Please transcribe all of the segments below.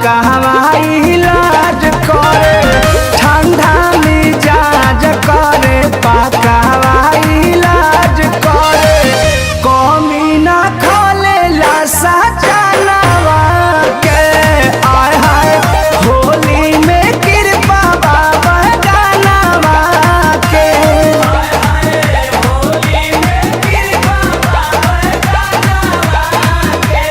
पाका हवाई इलाज करे ठंडा मिजाज करे पाका हवाई इलाज करे कमी ना खोले लाशा जानवा के आय हाय होली में कृपा बाबा गानवा के होली में कृपा बाबा गानवा के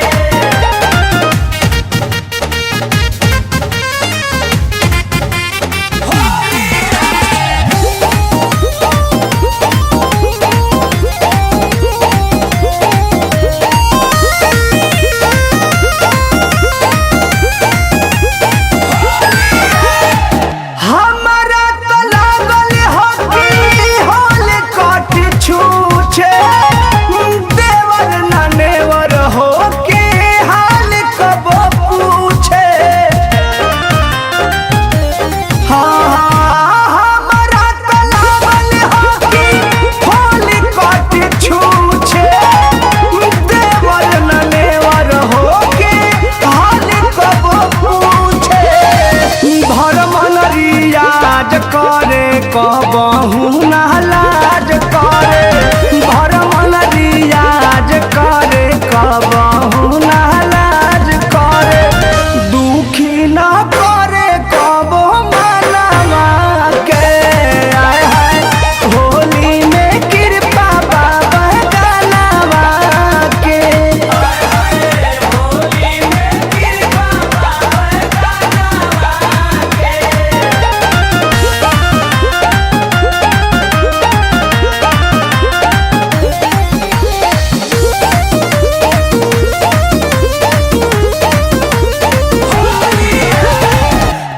हमारा तो लागल हो कि होल कट छूछे देवर न नेवर हो के हाल कब पूछे हाँ हमारा तो लागल हो कि होल कट छूछे देवर न नेवर हो के हाल कब पूछे भर मन रियाज करे कबहू ना लाज करे भर मन रियाज करे कबहू ना लाज करे दुखी ना करे कबो मनवा के आय हाय होली में कृपा बाबा गानवा के होली में कृपा बाबा गानवा के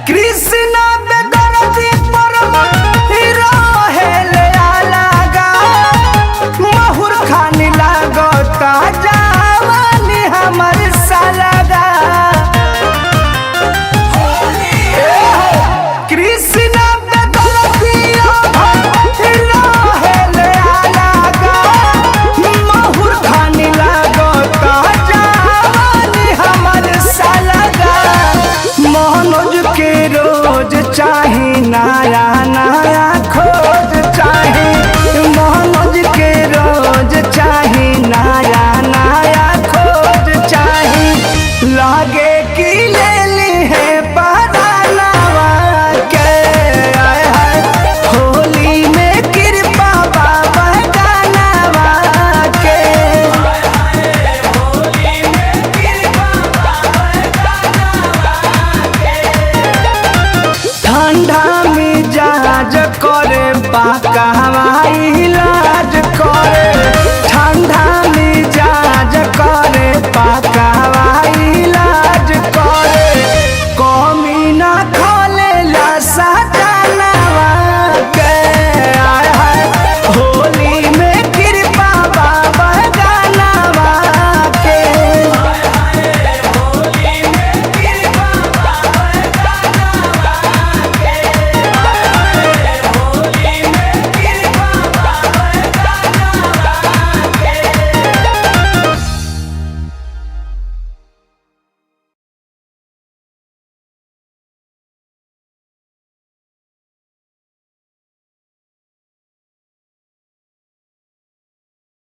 कृष्ण बेदरती परम रहेले अलगा महुर खानी लागता जवानी हमर सलगा कृष्ण बेदरती रहेले अलगा महुर खानी लागता जवानी हमर सलगा मनोज के रोज चाही नया नया खोज चाही मनोज के रोज चाही नया नया खोज चाही लागे कि ले ली है परानवा के आय हाय होली में कृपा बाबा गानवा के होली में कृपा बाबा गानवा के ठंडा मिजाज करे पाका हवाई